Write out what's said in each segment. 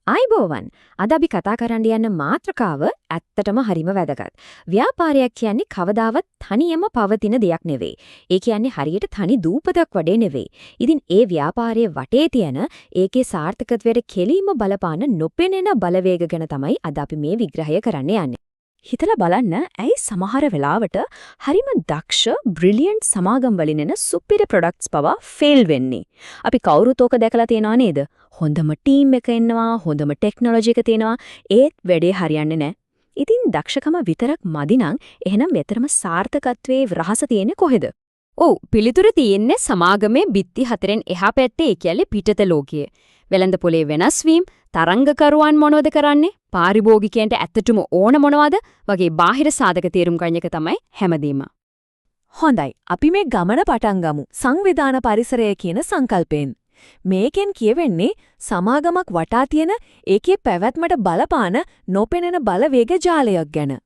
ආයිබෝවන් අද අපි කතා කරන්න යන මාතෘකාව ඇත්තටම හරිම වැදගත්. ව්‍යාපාරයක් කියන්නේ කවදාවත් තනියම පවතින දෙයක් නෙවෙයි. ඒ කියන්නේ හරියට තනි දූපතක් වඩේ නෙවෙයි. ඉතින් ඒ ව්‍යාපාරයේ වටේ තියෙන ඒකේ සාර්ථකත්වයට කෙලින්ම බලපාන නොපෙනෙන බලවේග ගැන තමයි අද අපි මේ විග්‍රහය කරන්න යන්නේ. හිතලා බලන්න ඇයි සමහර වෙලාවට හරිම දක්ෂ බ්‍රිලියන්ට් සමාගම් වලින් එන සුපිරි ප්‍රොඩක්ට්ස් පවා ෆේල් වෙන්නේ. අපි කවුරුත් ඕක දැකලා තියෙනවා නේද? හොඳම ටීම් එක ඉන්නවා, හොඳම ටෙක්නොලොජි එක තියෙනවා, ඒත් වැඩේ හරියන්නේ නැහැ. ඉතින් දක්ෂකම විතරක් මදි නම් එහෙනම් මෙතරම් සාර්ථකත්වයේ රහස තියෙන්නේ කොහෙද? ඔව්, පිළිතුර තියෙන්නේ සමාගමේ බිත්ති හතරෙන් එහා පැත්තේ, ඒ කියන්නේ පිටත ලෝකයේ. වෙළඳ පොලේ වෙනස් වීම, තරංගකරුවන් මොනවද කරන්නේ? පාරිභෝගිකයන්ට ඇත්තටම ඕන මොනවද? වගේ බාහිර සාධක තේරුම් ගන්න එක තමයි හැමදේම. හොඳයි, අපි මේ ගමන පටන් ගමු. සංවිධාන පරිසරය කියන සංකල්පයෙන්. මේකෙන් කියවෙන්නේ සමාගමක් වටා තියෙන ඒකේ පැවැත්මට බලපාන නොපෙනෙන බලවේග ජාලයක් ගැන.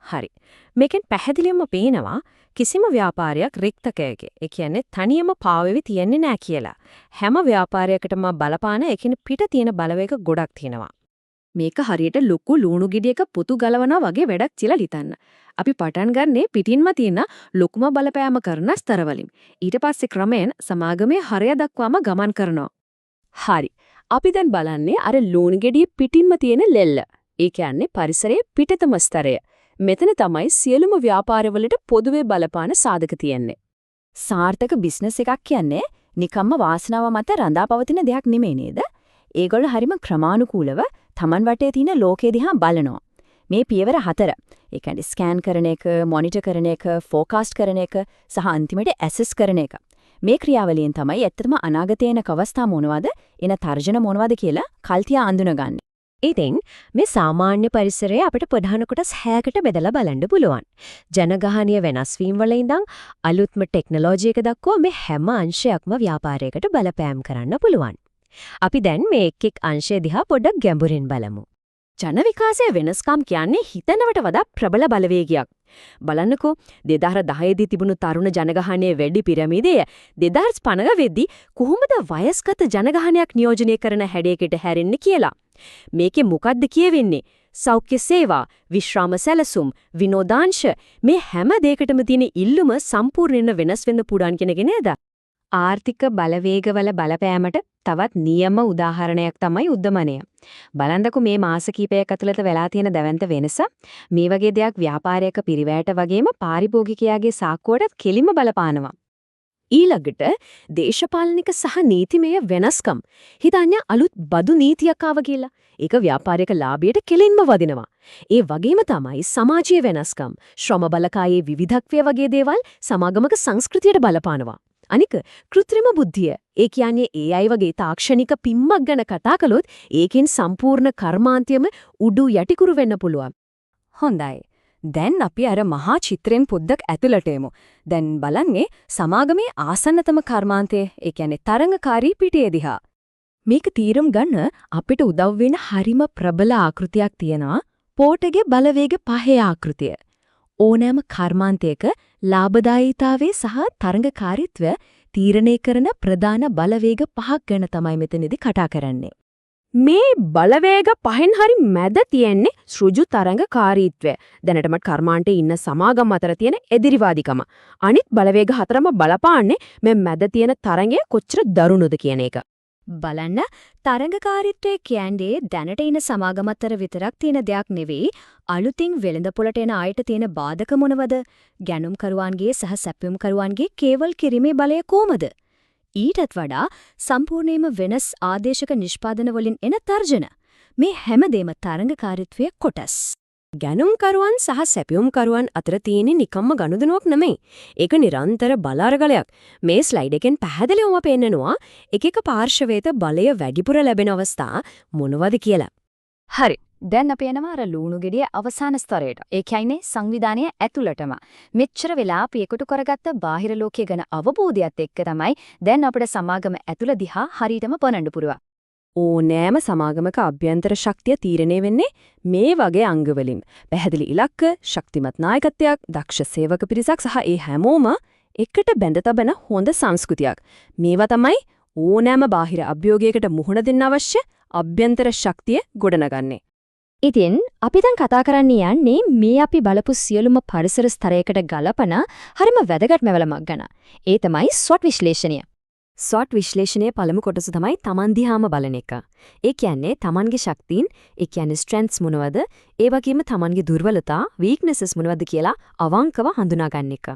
හරි. මේකෙන් පැහැදිලිවම පේනවා කිසිම ව්‍යාපාරයක් රික්තකයක. ඒ කියන්නේ තනියම පාවෙවි තියන්නේ නැහැ කියලා. හැම ව්‍යාපාරයකටම බලපාන ඒකින පිට තියෙන බලවේග ගොඩක් තියෙනවා. මේක හරියට ලොකු ලුණු ගෙඩියක පුතු ගලවනවා වගේ වැඩක් කියලා හිතන්න. අපි පටන් ගන්නේ පිටින්ම තියෙන ලොකුම බලපෑම කරන ස්තර වලින්. ඊට පස්සේ ක්‍රමයෙන් සමාගමේ හරය දක්වාම ගමන් කරනවා. හරි. අපි දැන් බලන්නේ අර ලුණු ගෙඩිය පිටින්ම තියෙන ලෙල්ල. ඒ කියන්නේ පරිසරයේ පිටතම ස්තරය. මෙතන තමයි සියලුම ව්‍යාපාරවලට පොදුවේ බලපාන සාධක තියෙන්නේ. සාර්ථක බිස්නස් එකක් කියන්නේ නිකම්ම වාසනාව මත රඳාපවතින දෙයක් නෙමෙයි නේද? ඒගොල්ලෝ හරිම ක්‍රමානුකූලව Taman වටේ තියෙන ලෝකෙ දිහා බලනවා. මේ පියවර 4. ඒ කියන්නේ ස්කෑන් කරන එක, මොනිටර් කරන එක, ෆෝකාස්ට් කරන එක සහ අන්තිමට ඇසස් කරන එක. මේ ක්‍රියාවලියෙන් තමයි ඇත්තටම අනාගතයේ එන අවස්ථා මොනවද, එන තර්ජන මොනවද කියලා කල්තියා අඳුනගන්නේ. ඉතින් මේ සාමාන්‍ය පරිසරය අපිට ප්‍රධාන කොටස් 6කට බෙදලා බලන්න පුළුවන්. ජනගහනීය වෙනස් වීම වල ඉඳන් අලුත්ම ටෙක්නොලොජි එක දක්වා මේ හැම අංශයක්ම ව්‍යාපාරයකට බලපෑම් කරන්න පුළුවන්. අපි දැන් මේ එක් අංශය දිහා පොඩ්ඩක් ගැඹුරින් බලමු. ජන විකාශයේ වෙනස්කම් කියන්නේ හිතනවට වඩා ප්‍රබල බලවේගයක්. බලන්නකෝ 2010 දී තිබුණු තරුණ ජනගහනයේ වැඩි පිරමීඩය 2050 වෙද්දී කොහොමද වයස්ගත ජනගහනයක් නියෝජනය කරන හැඩයකට හැරෙන්නේ කියලා. මේකේ මොකද්ද කියවෙන්නේ? සෞඛ්‍ය සේවා, විශ්‍රාම සැලසුම්, විනෝදාංශ මේ හැම දෙයකටම තියෙන ඉල්ලුම සම්පූර්ණයෙන් වෙනස් වෙන්න පුඩාන් කියන එක නේද? ආර්ථික බලවේගවල බලපෑමට තවත් නියම උදාහරණයක් තමයි උද්දමනය. බලන්නකො මේ මාස කිහිපයක් ඇතුළත වෙලා තියෙන දැවැන්ත වෙනස. මේ වගේ දෙයක් ව්‍යාපාරයක පිරිවැයට වගේම පාරිභෝගිකයාගේ සාක්කුවටත් කෙලින්ම බලපානවා. ඊළඟට දේශපාලනික සහ නීතිමය වෙනස්කම්. හිතන්න අලුත් බදු නීතියක් ආව කියලා. ඒක ව්‍යාපාරික ලාභයට කෙලින්ම වදිනවා. ඒ වගේම තමයි සමාජීය වෙනස්කම්, ශ්‍රම බලකායේ විවිධත්වය වගේ දේවල් සමාගමක සංස්කෘතියට බලපානවා. අනික කෘත්‍රිම බුද්ධිය. ඒ කියන්නේ AI වගේ තාක්ෂණික පිම්මක් ගැන කතා කළොත් ඒකෙන් සම්පූර්ණ කර්මාන්තයම උඩු යටිකුරු වෙන්න පුළුවන්. හොඳයි. දැන් අපි අර මහා චිත්‍රයෙන් පොඩ්ඩක් ඇතුළට එමු. දැන් බලන්නේ සමාගමේ ආසන්නතම කර්මාන්තයේ, ඒ කියන්නේ තරංගකාරී පිටිය දිහා. මේක තීරම් ගන්න අපිට උදව් වෙන හරිම ප්‍රබල ආකෘතියක් තියෙනවා. පෝටගේ බලවේග පහේ ආකෘතිය. ඕනෑම කර්මාන්තයක ලාභදායීතාවයේ සහ තරංගකාරීත්වය තීරණය කරන ප්‍රධාන බලවේග පහක් ගැන තමයි මෙතනදී කතා කරන්නේ. මේ බලවේග පහෙන් හරි මැද තියෙන්නේ ඍජු තරංගකාරීත්වය. දැනටමත් කර්මාන්තයේ ඉන්න සමාගම් අතර තියෙන එදිරිවාදිකම. අනිත් බලවේග හතරම බලපාන්නේ මේ මැද තියෙන තරංගය කොච්චර දරුණුද කියන එක. බලන්න තරංගකාරීත්වය කියන්නේ දැනට ඉන්න සමාගම අතර විතරක් තියෙන දෙයක් නෙවෙයි, අලුතින් වෙළඳපොළට එන අයට තියෙන බාධක මොනවද? ගැනුම්කරුවන්ගේ සහ සැපයුම්කරුවන්ගේ කේවල් කිරීමේ බලය කොහමද? ඊටත් වඩා සම්පූර්ණයෙන්ම වෙනස් ආදේශක නිෂ්පාදන වලින් එන තර්ජන. මේ හැමදේම තරංගකාරීත්වයේ කොටස්. ගැනුම්කරුවන් සහ සැපයුම්කරුවන් අතර තියෙන නිකම්ම ගනුදෙනුවක් නෙමෙයි. ඒක නිරන්තර බල අරගලයක්. මේ ස්ලයිඩ් එකෙන් පැහැදිලිවම පේන්නනවා එක එක පාර්ශවයට බලය වැඩිපුර ලැබෙන අවස්ථා මොනවද කියලා. හරි. දැන් අපි යනවා අර ලුණු ගෙඩියේ අවසාන ස්තරයට. ඒ කියන්නේ සංවිධානය ඇතුළටම. මෙච්චර වෙලා අපි එකතු කරගත්ත බාහිර ලෝකයේ ගැන අවබෝධයත් එක්ක තමයි දැන් අපේ සමාගම ඇතුළ දිහා හරියටම බලන්න පුරුවා. ඕනෑම සමාගමක අභ්‍යන්තර ශක්තිය තීරණය වෙන්නේ මේ වගේ අංග වලින්. පැහැදිලි ඉලක්ක, ශක්තිමත් නායකත්වයක්, දක්ෂ සේවක පිරිසක් සහ ඒ හැමෝම එකට බැඳ තබන හොඳ සංස්කෘතියක්. මේවා තමයි ඕනෑම බාහිර අභියෝගයකට මුහුණ දෙන්න අවශ්‍ය අභ්‍යන්තර ශක්තිය ගොඩනගන්නේ. ඉතින් අපි දැන් කතා කරන්න යන්නේ මේ අපි බලපු සියලුම පරිසර ස්තරයකට ගලපන හරිම වැදගත් මෙවලමක් ගැන. ඒ තමයි SWOT විශ්ලේෂණය. SWOT විශ්ලේෂණයේ පළමු කොටස තමයි Taman දිහාම බලන එක. ඒ කියන්නේ Tamanගේ ශක්තියින්, ඒ කියන්නේ strengths මොනවද, ඒ වගේම Tamanගේ දුර්වලතා, weaknesses මොනවද කියලා අවංකව හඳුනා ගන්න එක.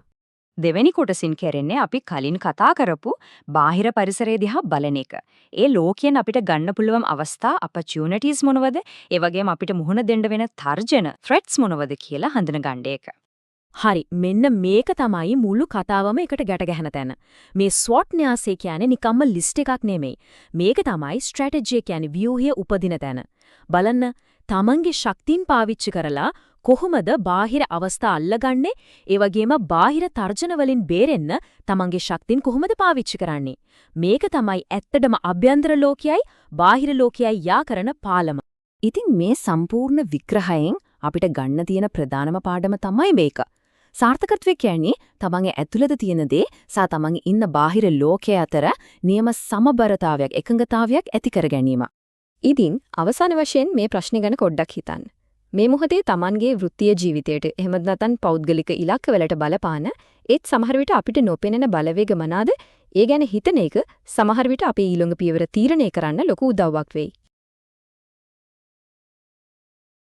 දෙවෙනි කොටසින් කරන්නේ අපි කලින් කතා කරපු බාහිර පරිසරය දිහා බලන එක. ඒ ලෝකයෙන් අපිට ගන්න පුළුවන් අවස්ථා, opportunities මොනවද? ඒ වගේම අපිට මුහුණ දෙන්න වෙන තර්ජන, threats මොනවද කියලා හඳුන ගන්න එක. හරි, මෙන්න මේක තමයි මුළු කතාවම එකට ගැට ගැහෙන තැන. මේ SWOT න්‍යාසය කියන්නේ නිකම්ම ලිස්ට් එකක් නෙමෙයි. මේක තමයි ස්ට්‍රැටජි කියන්නේ ව්‍යුහය උපදින තැන. බලන්න, තමන්ගේ ශක්තියින් පාවිච්චි කරලා කොහොමද බාහිර අවස්ථා අල්ලගන්නේ? ඒ වගේම බාහිර තර්ජන වලින් බේරෙන්න තමන්ගේ ශක්තියින් කොහොමද පාවිච්චි කරන්නේ? මේක තමයි ඇත්තටම අභ්‍යන්තර ලෝකයයි බාහිර ලෝකයයි යා කරන පාලම. ඉතින් මේ සම්පූර්ණ විග්‍රහයෙන් අපිට ගන්න තියෙන ප්‍රධානම පාඩම තමයි මේක. සාර්ථකත්වය කියන්නේ තමන්ගේ ඇතුළත තියෙන දේ සහ තමන්ගේ ඉන්න බාහිර ලෝකයේ අතර නියම සමබරතාවයක්, එකඟතාවයක් ඇති කර ගැනීම. ඉතින් අවසාන වශයෙන් මේ ප්‍රශ්නේ ගැන පොඩ්ඩක් හිතන්න. මේ මොහොතේ තමන්ගේ වෘත්තීය ජීවිතයට එහෙම නැත්නම් පෞද්ගලික ඉලක්කවලට බලපාන ඒත් සමහර විට අපිට නොපෙනෙන බලවේග මනාද? ඒ ගැන හිතන එක සමහර විට අපේ ඊළඟ පියවර තීරණය කරන්න ලොකු උදව්වක් වෙයි.